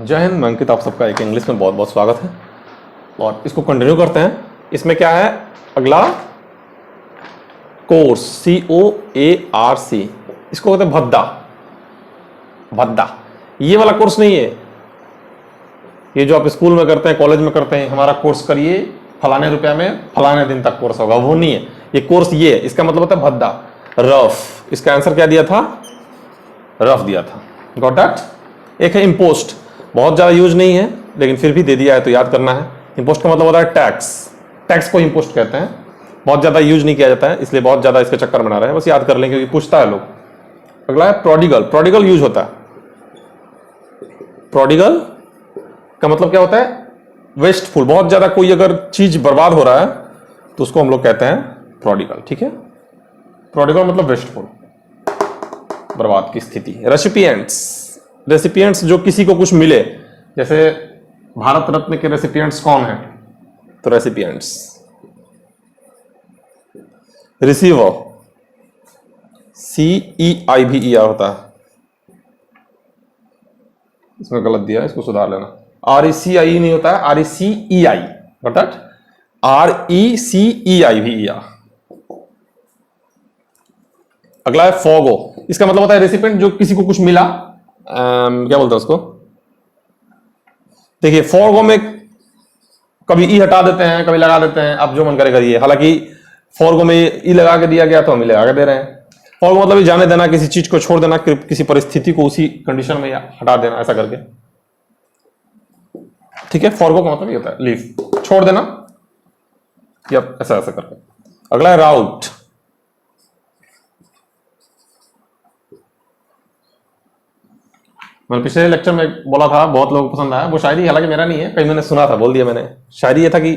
जय हिंद। मैं अंकित, आप सबका एक इंग्लिश में बहुत बहुत स्वागत है और इसको कंटिन्यू करते हैं। इसमें क्या है अगला कोर्स, COARC, इसको कहते हैं भद्दा। भद्दा ये वाला कोर्स नहीं है, ये जो आप स्कूल में करते हैं, कॉलेज में करते हैं, हमारा कोर्स करिए फलाने रुपया में फलाने दिन तक कोर्स होगा, वो नहीं है। ये कोर्स ये है, इसका मतलब होता है भद्दा, रफ। इसका आंसर क्या दिया था? रफ दिया था। Got that. एक है इम्पोस्ट, बहुत ज्यादा यूज नहीं है लेकिन फिर भी दे दिया है तो याद करना है। इम्पोस्ट का मतलब होता है टैक्स। टैक्स को इम्पोस्ट कहते हैं, बहुत ज्यादा यूज नहीं किया जाता है इसलिए बहुत ज्यादा इसके चक्कर बना रहे हैं, बस याद कर लें क्योंकि पूछता है लोग। अगला है प्रोडिगल। प्रोडिगल यूज होता है, प्रोडिगल का मतलब क्या होता है? वेस्टफुल। बहुत ज्यादा कोई अगर चीज बर्बाद हो रहा है तो उसको हम लोग कहते हैं प्रोडिगल। ठीक है, प्रोडिगल मतलब वेस्टफुल, बर्बाद की स्थिति। रेसिपिएंट्स, रेसिपिएंट्स जो किसी को कुछ मिले, जैसे भारत रत्न के रेसिपिएंट्स कौन है? तो रेसिपिएंट्स। रिसीवर, CEIVER होता है, इसमें गलत दिया है, इसको सुधार लेना। RECIE नहीं होता है, RECEI, बट RECEIVER। अगला है फॉगो। इसका मतलब होता है रेसिपिएंट जो किसी को कुछ मिला, क्या बोलते हैं उसको? देखिए फॉगो में कभी ई हटा देते हैं, कभी लगा देते हैं, आप जो मन करे करिए। हालांकि फॉरगो में ई लगा के दिया गया तो हम ई लगा के दे रहे हैं। फॉरगो मतलब जाने देना, किसी चीज को छोड़ देना, किसी परिस्थिति को उसी कंडीशन में हटा देना, ऐसा करके। ठीक है, फॉरगो का मतलब ये होता है लीव, छोड़ देना या ऐसा ऐसा करके। अगला है राउट। मैंने पिछले लेक्चर में बोला था, बहुत लोगों को पसंद आया वो शायरी, हालांकि मेरा नहीं है, कहीं मैंने सुना था, बोल दिया मैंने। शायरी ये था कि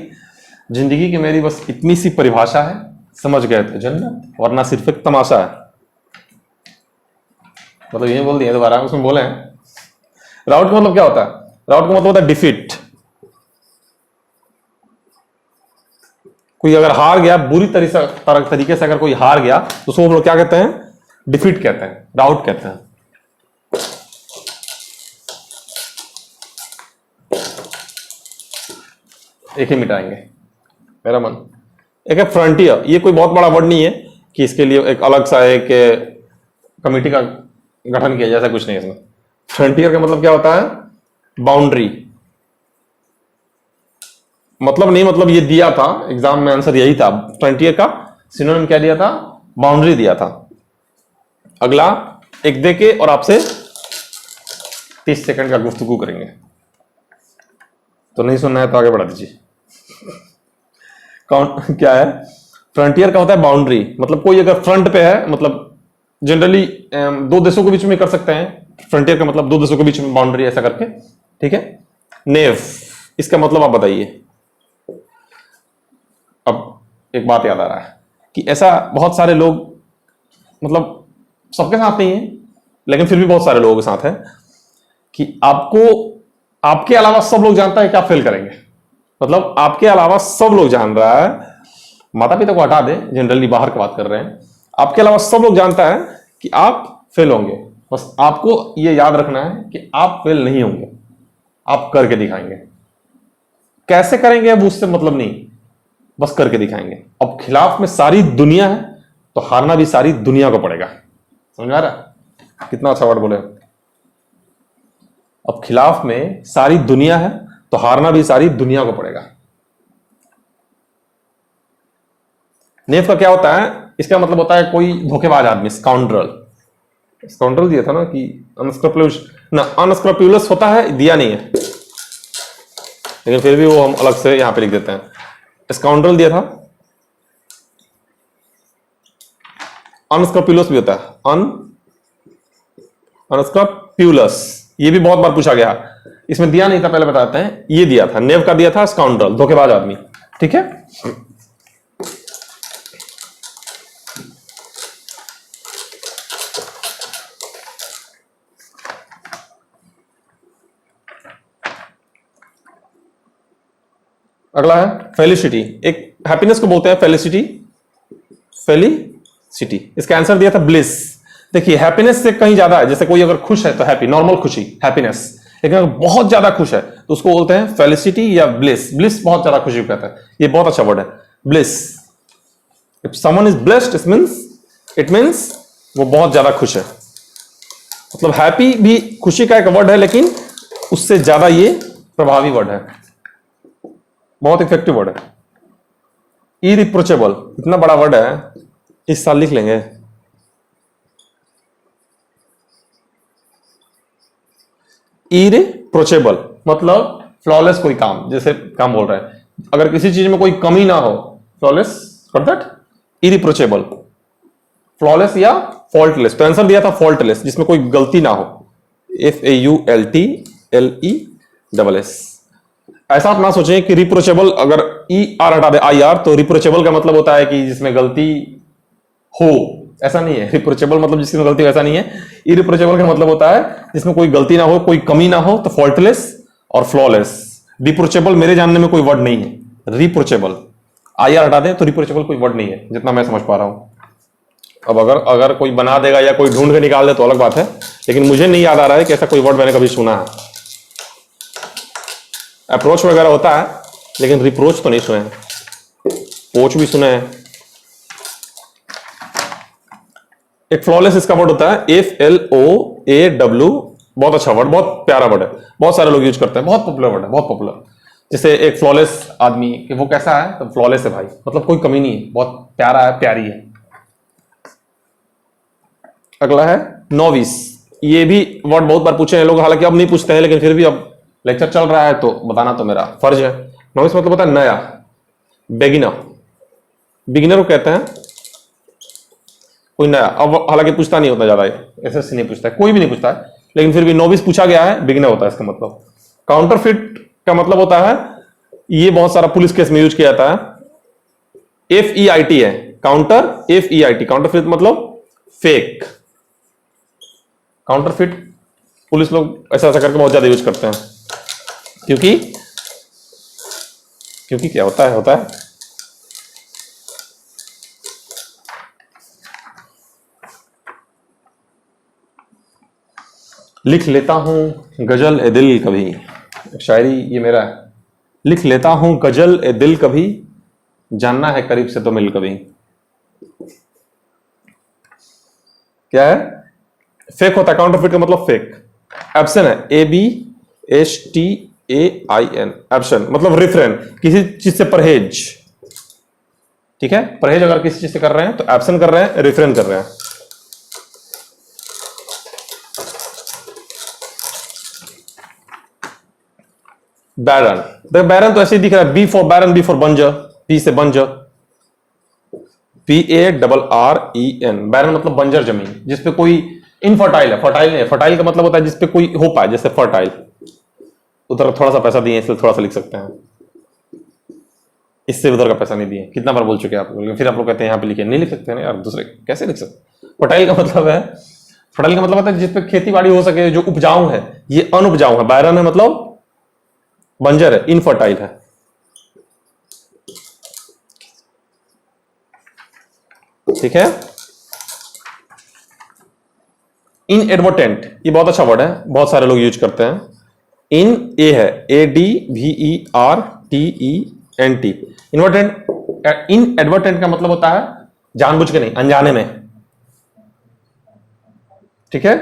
जिंदगी की मेरी बस इतनी सी परिभाषा है, समझ गए थे जन्नत वरना सिर्फ एक तमाशा है। मतलब ये बोल दिया दोबारा, उसमें बोले हैं। राउट का मतलब क्या होता है? राउट का मतलब होता है डिफीट। कोई अगर हार गया, बुरी तरीके से अगर कोई हार गया तो उसको हम लोग क्या कहते हैं? डिफीट कहते हैं, राउट कहते हैं। एक ही मिटाएंगे मेरा मन। एक है फ्रंटियर। ये कोई बहुत बड़ा वर्ड नहीं है कि इसके लिए एक अलग सा एक कमेटी का गठन किया, जैसा कुछ नहीं है इसमें। फ्रंटियर का मतलब क्या होता है? बाउंड्री। मतलब नहीं, मतलब ये दिया था एग्जाम में, आंसर यही था। फ्रंटियर का सिनोनिम क्या दिया था? बाउंड्री दिया था। अगला एक देके और आपसे 30 सेकंड का गुफ्तगू करेंगे, तो नहीं सुनना है तो आगे बढ़ा दीजिए। कौन क्या है? फ्रंटियर का होता है बाउंड्री। मतलब कोई अगर फ्रंट पे है, मतलब जनरली दो देशों के बीच में कर सकते हैं। फ्रंटियर का मतलब दो देशों के बीच में बाउंड्री, ऐसा करके। ठीक है। नेव, इसका मतलब आप बताइए। अब एक बात याद आ रहा है कि ऐसा बहुत सारे लोग, मतलब सबके साथ नहीं है लेकिन फिर भी बहुत सारे लोगों के साथ है कि आपको, आपके अलावा सब लोग जानता है कि आप फेल करेंगे। मतलब आपके अलावा सब लोग जान रहा है, माता पिता को हटा दे, जनरली बाहर की बात कर रहे हैं, आपके अलावा सब लोग जानता है कि आप फेल होंगे। बस आपको यह याद रखना है कि आप फेल नहीं होंगे, आप करके दिखाएंगे। कैसे करेंगे अब उससे मतलब नहीं, बस करके दिखाएंगे। अब खिलाफ में सारी दुनिया है तो हारना भी सारी दुनिया को पड़ेगा। समझ आ रहा है? कितना अच्छा वर्ड बोले। अब खिलाफ में सारी दुनिया है तो हारना भी सारी दुनिया को पड़ेगा। नेफ का क्या होता है? इसका मतलब होता है कोई धोखेबाज आदमी, स्काउंड्रल। स्काउंड्रल दिया था ना कि अनस्क्रप्यूलस, ना अनस्क्रप्यूलस होता है, दिया नहीं है लेकिन फिर भी वो हम अलग से यहां पे लिख देते हैं। स्काउंड्रल दिया था, अनस्क्रप्यूलस भी होता है, अनस्क्रप्यूलस। ये भी बहुत बार पूछा गया, इसमें दिया नहीं था, पहले बताते हैं। ये दिया था, नेव का दिया था स्काउंड्रल, धोखेबाज आदमी। ठीक है। अगला है फेलिसिटी। एक हैप्पीनेस को बोलते हैं फेलिसिटी, फेलिसिटी। इसका आंसर दिया था ब्लिस। देखिए हैप्पीनेस से कहीं ज्यादा है, जैसे कोई अगर खुश है तो हैप्पी, नॉर्मल खुशी हैप्पीनेस, लेकिन अगर बहुत ज्यादा खुश है तो उसको बोलते हैं फेलिसिटी या ब्लिस। ब्लिस बहुत ज्यादा खुशी को कहता है, ये बहुत अच्छा वर्ड है bliss. If someone is blessed it means वो बहुत ज्यादा खुश है। मतलब हैप्पी भी खुशी का एक वर्ड है, लेकिन उससे ज्यादा ये प्रभावी वर्ड है, बहुत इफेक्टिव वर्ड है। इरिप्रोचेबल इतना बड़ा वर्ड है, इस साल लिख लेंगे। इरिप्रोचेबल मतलब फ्लॉलेस कोई काम, जैसे काम बोल रहे हैं, अगर किसी चीज में कोई कमी ना हो, फ्लॉलेस फॉर दैट इरिप्रोचेबल। फ्लॉलेस या फॉल्टलेस, तो आंसर दिया था फॉल्टलेस, जिसमें कोई गलती ना हो। FAULTLESS। ऐसा आप ना सोचें कि रिप्रोचेबल अगर ER हटा दे IR, तो रिप्रोचेबल का मतलब होता है कि जिसमें गलती हो, ऐसा नहीं है। रिप्रोचेबल मतलब जिसमें गलती हो, ऐसा नहीं है। इरिप्रोचेबल का मतलब होता है जिसमें कोई गलती ना हो, कोई कमी ना हो, तो फॉल्टलेस और फ्लॉलेस। रिप्रोचेबल मेरे जानने में कोई वर्ड नहीं है। रिप्रोचेबल IR हटा दें तो रिप्रोचेबल कोई वर्ड नहीं है, जितना मैं समझ पा रहा हूं। अब अगर कोई बना देगा या कोई ढूंढ के निकाल दे तो अलग बात है, लेकिन मुझे नहीं याद आ रहा है कि ऐसा कोई वर्ड मैंने कभी सुना है। अप्रोच वगैरह होता है, लेकिन रिप्रोच तो नहीं सुने हैं। पोच भी सुने हैं। एक फ्लॉलेस इसका वर्ड होता है FLOAW। बहुत अच्छा वर्ड, बहुत प्यारा वर्ड है, बहुत सारे लोग यूज करते हैं, बहुत पॉपुलर वर्ड है, बहुत पॉपुलर। जैसे एक फ्लॉलेस आदमी कि वो कैसा है, तो फ्लॉलेस है भाई, मतलब कोई कमी नहीं है, बहुत प्यारा है, प्यारी है। अगला है नोविस। ये भी वर्ड बहुत बार पूछे हैं लोग, हालांकि अब नहीं पूछते हैं, लेकिन फिर भी अब लेक्चर चल रहा है तो बताना तो मेरा फर्ज है। नोविस मतलब होता है नया, बेगिनर। बिगिनर को कहते हैं कोई नया। अब हालांकि पूछता नहीं होता ज्यादा, एसएससी नहीं पूछता है, कोई भी नहीं पूछता है, लेकिन फिर भी नोविस पूछा गया है, बिगिनर होता है इसका मतलब। काउंटरफिट का मतलब होता है, ये बहुत सारा पुलिस केस में यूज किया जाता है। FEIT है काउंटर, FEIT। काउंटरफिट मतलब फेक। काउंटरफिट पुलिस लोग ऐसा ऐसा करके बहुत ज्यादा यूज करते हैं, क्योंकि क्या होता है लिख लेता हूं गजल ए दिल कभी। शायरी ये मेरा है। लिख लेता हूं गजल ए दिल कभी, जानना है करीब से तो मिल कभी। क्या है? फेक होता है। काउंटरफिट का मतलब फेक। एब्सन है ABSTAIN। एब्सन मतलब रिफ्रेन, किसी चीज से परहेज। ठीक है, परहेज अगर किसी चीज से कर रहे हैं तो एब्सन कर रहे हैं, रिफ्रेन कर रहे हैं। बैरन, देखो बैरन तो ऐसे ही दिख रहा है, B for barren, B for बंजर, B से बंजर, BARREN। बैरन मतलब बंजर जमीन, जिसपे कोई इनफर्टाइल है। फर्टाइल नहीं, फर्टाइल का मतलब होता है जिसपे कोई हो पाए, जैसे फर्टाइल। उधर थोड़ा सा पैसा दिए इसलिए थोड़ा सा लिख सकते हैं, इससे उधर का पैसा नहीं दिए। कितना बार बोल चुके हैं आप लोग, फिर आप लोग कहते हैं यहाँ पे लिखे, नहीं लिख सकते ना यार, दूसरे कैसे लिख सकते। फर्टाइल का मतलब है, फर्टाइल का मतलब होता है जिसपे खेती बाड़ी हो सके, जो उपजाऊ है। ये अनउपजाऊ है। बैरन है मतलब बंजर है, इनफर्टाइल है। ठीक है। इनएडवर्टेंट, ये बहुत अच्छा वर्ड है, बहुत सारे लोग यूज करते हैं। इन ए है ADVERTENT। इन्वर्टेंट, इनएडवर्टेंट का मतलब होता है जानबूझ के नहीं, अनजाने में। ठीक है,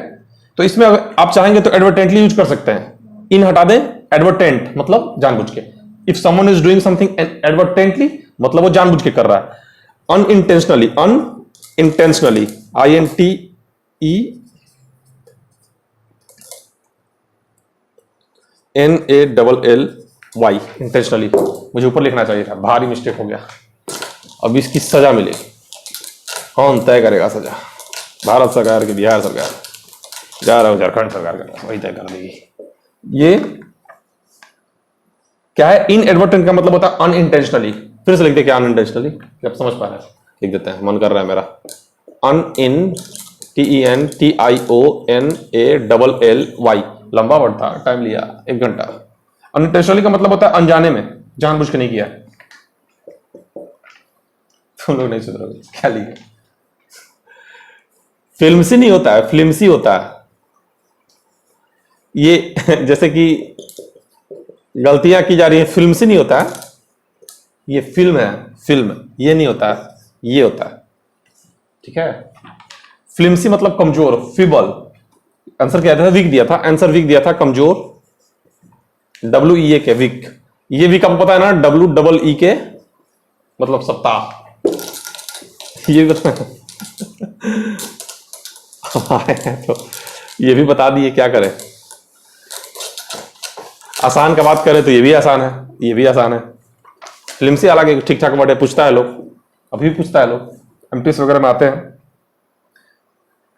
तो इसमें अगर आप चाहेंगे तो एडवर्टेंटली यूज कर सकते हैं। इन हटा दें, एडवर्टेंट मतलब जानबूझ के। If someone is doing something advertently मतलब वो जानबूझ के कर रहा है। Unintentionally, unintentionally INTENNALLY, intentionally. मुझे ऊपर लिखना चाहिए था, भारी मिस्टेक हो गया। अब इसकी सजा मिलेगी, कौन तय करेगा सजा? भारत सरकार की, बिहार सरकार, जा रहा हूं झारखंड सरकार का, वही तय कर देगी। ये क्या है? इनएडवर्टेंट का मतलब होता है अनइंटेंशनली। फिर से लिख दे क्या अनइंटेंशनली, आप समझ पा रहे हैं? लिख देते हैं, मन कर रहा है मेरा। UNTENTIONALLY। लंबा वर्ड था, टाइम लिया 1 घंटा। अनइंटेंशनली का मतलब होता है अनजाने में, जानबूझ के नहीं किया। तुम लोग नहीं सुधरोगे, क्या लिखे? फिल्मसी नहीं होता है, फिल्मसी होता है। ये जैसे कि गलतियां की जा रही है, फिल्म से नहीं होता है, ये फिल्म है, फिल्म ये नहीं होता है, ये होता है। ठीक है, फिल्मसी मतलब कमजोर, फिबल। आंसर क्या था? वीक दिया था, आंसर वीक दिया था, कमजोर। WEA के वीक, ये वीक आपको पता है ना, WEE के मतलब सप्ताह, ये भी बता तो ये भी बता दिए, क्या करें। आसान का बात करें तो ये भी आसान है, ये भी आसान है। फिल्म से हालांकि ठीक ठाक वर्ड है, पूछता है लोग, अभी भी पूछता है लोग, एमपीएस वगैरह में आते हैं।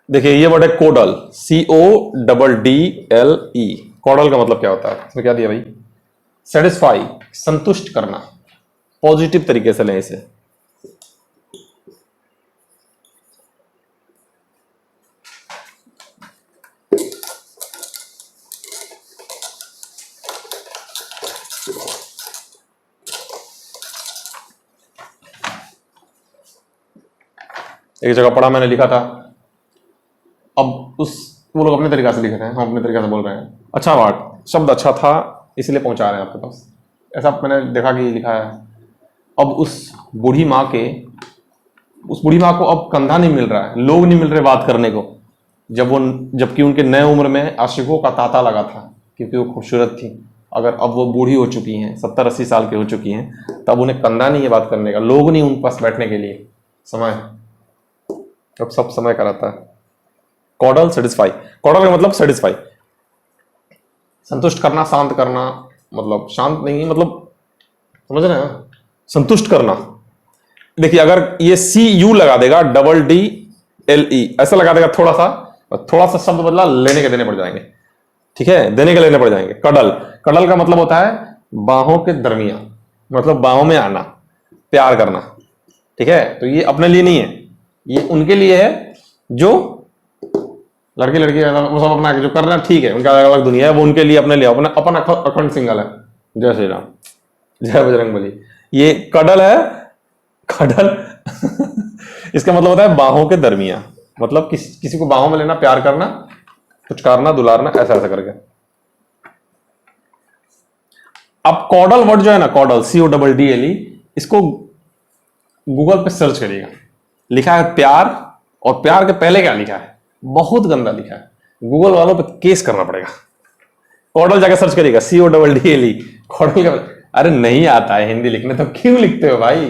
देखिए ये वर्ड है कोडल, CODDLE। कोडल का मतलब क्या होता है? इसमें क्या दिया भाई? सेटिस्फाई, संतुष्ट करना। पॉजिटिव तरीके से लें इसे। एक जगह पढ़ा मैंने, लिखा था, अब उस वो लोग अपने तरीका से लिख रहे हैं, हम अपने तरीका से बोल रहे हैं। अच्छा वर्ड, शब्द अच्छा था इसलिए पहुंचा रहे हैं आपके पास, ऐसा मैंने देखा कि लिखा है। अब उस बूढ़ी माँ को अब कंधा नहीं मिल रहा है, लोग नहीं मिल रहे बात करने को, जबकि उनके नए उम्र में आशिकों का तांता लगा था, क्योंकि वो खूबसूरत थी। अगर अब वो बूढ़ी हो चुकी हैं, 70-80 साल की हो चुकी हैं, तब उन्हें कंधा नहीं है बात करने का, लोग नहीं उन पास बैठने के लिए, समय, अब सब समय का रहता है। Caudal, satisfy. कॉडल का मतलब सेटिस्फाई, संतुष्ट करना, शांत करना, मतलब शांत नहीं, मतलब समझ रहे हैं, संतुष्ट करना। देखिए अगर ये CU लगा देगा, DDLE ऐसा लगा देगा थोड़ा सा शब्द बदला, लेने के देने पड़ जाएंगे। ठीक है, देने के लेने पड़ जाएंगे। कडल, कडल का मतलब होता है बाहों के दरमियान, मतलब बाहों में आना, प्यार करना। ठीक है, तो ये अपने लिए नहीं है, ये उनके लिए है जो लड़के लड़की वो सब अपना जो कर रहे हैं, ठीक है, उनका अलग अलग दुनिया है, वो उनके लिए, अपने लिए अपना अपन अखंड सिंगल है। जय श्री राम, जय बजरंगबली। ये कडल है, कडल इसका मतलब होता है बाहों के दरमियान, मतलब किसी को बाहों में लेना, प्यार करना, पुचकारना, दुलारना, ऐसा ऐसा करके। अब कॉडल वर्ड जो है ना, कॉडल, CODDLE, इसको गूगल पे सर्च करिएगा, लिखा है प्यार, और प्यार के पहले क्या लिखा है? बहुत गंदा लिखा है, गूगल वालों पे केस करना पड़ेगा। कॉडल जाकर सर्च करिएगा, CODDLE, कॉडल का। अरे नहीं आता है हिंदी लिखने तो क्यों लिखते हो भाई?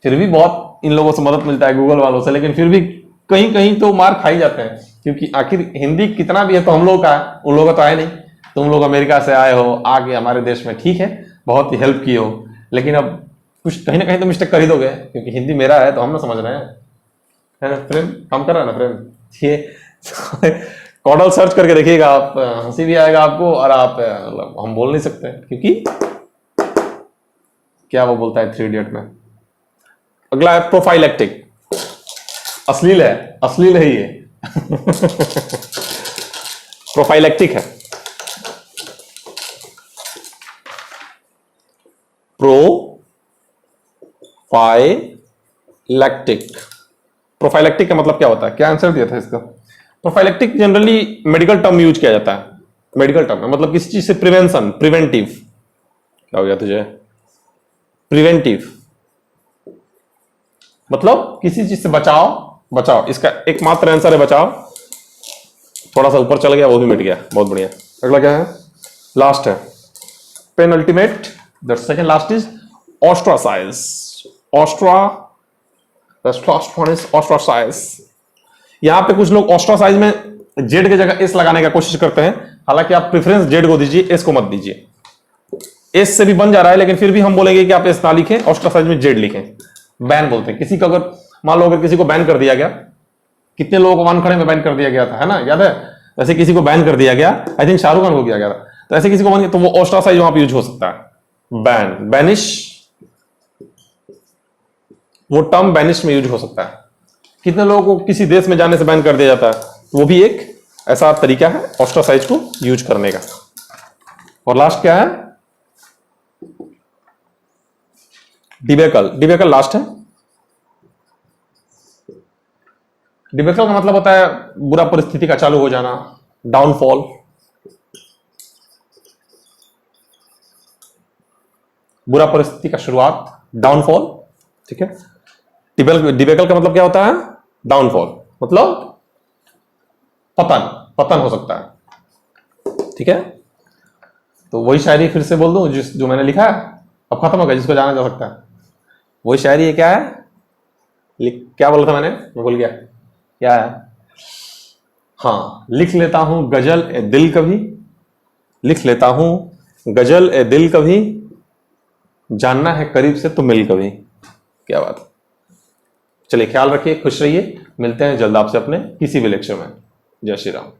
फिर भी बहुत इन लोगों से मदद मिलता है गूगल वालों से, लेकिन फिर भी कहीं कहीं तो मार खाई जाते हैं, क्योंकि आखिर हिंदी कितना भी है तो हम लोग का है, उन लोगों का तो आए नहीं। तुम लोग अमेरिका से आए हो, आके हमारे देश में, ठीक है, बहुत ही हेल्प की हो, लेकिन अब कुछ कहीं ना कहीं तो मिस्टेक कर ही दोगे, क्योंकि हिंदी मेरा है तो हम ना समझ रहे हैं, है ना प्रेम? काम कर रहा है ना प्रेम? ये कॉडल सर्च करके देखिएगा आप, हंसी भी आएगा आपको, और आप मतलब हम बोल नहीं सकते, क्योंकि क्या वो बोलता है 3 इडियट में। अगला है प्रोफाइलेक्टिक, अश्लील है, अश्लील है ये प्रोफाइलेक्टिक है, प्रोफाइलेक्टिक। प्रोफाइलेक्टिक का मतलब क्या होता है? क्या आंसर दिया था इसका? Prophylactic generally medical term use किया जाता है, मेडिकल टर्म मतलब किसी चीज से प्रिवेंशन, प्रिवेंटिव। क्या हो गया तुझे? प्रिवेंटिव मतलब किसी चीज से बचाओ, बचाओ, इसका एकमात्र आंसर है बचाओ। थोड़ा सा ऊपर चल गया, वो भी मिट गया, बहुत बढ़िया। अगला क्या है? लास्ट है penultimate, the second last is ostracise. Ostracise, यहां पे कुछ लोग ऑस्ट्रासाइज में जेड की जगह एस लगाने का कोशिश करते हैं, हालांकि आप प्रेफरेंस जेड को दीजिए, एस को मत दीजिए। एस से भी बन जा रहा है, लेकिन फिर भी हम बोलेंगे कि आप एस ना लिखें, ऑस्ट्रासाइज में जेड लिखें। बैन बोलते हैं किसी को, अगर मान लो अगर किसी को बैन कर दिया गया, कितने लोगों को वानखड़े में बैन कर दिया गया था, है ना, याद है? ऐसे किसी को बैन कर दिया गया, आई थिंक शाहरुख खान को किया गया था, तो ऐसे किसी को बैन, तो वो ऑस्ट्रासाइज वहां पे यूज हो सकता है। बैन, बैनिश, वो टर्म बैनिश में यूज हो सकता है। कितने लोगों को किसी देश में जाने से बैन कर दिया जाता है, वो भी एक ऐसा तरीका है ऑस्ट्रासाइज को यूज करने का। और लास्ट क्या है? डिबेकल, डिबेकल लास्ट है। डिबेकल का मतलब होता है बुरा परिस्थिति का चालू हो जाना, डाउनफॉल। बुरा परिस्थिति का शुरुआत, डाउनफॉल। ठीक है, डिबेकल का मतलब क्या होता है? डाउनफॉल, मतलब पतन, पतन हो सकता है। ठीक है, तो वही शायरी फिर से बोल दूं जो मैंने लिखा है, अब खत्म हो गया, जिसको जाना जा सकता है। वही शायरी है, क्या है? क्या बोला था मैंने? मैं भूल गया, क्या है? हाँ, लिख लेता हूं गजल ए दिल कभी, लिख लेता हूं गजल ए दिल कभी, जानना है करीब से तो मिल कभी। क्या बात है। चलिए, ख्याल रखिए, खुश रहिए, मिलते हैं जल्द आपसे अपने किसी भी लेक्चर में। जय श्री राम।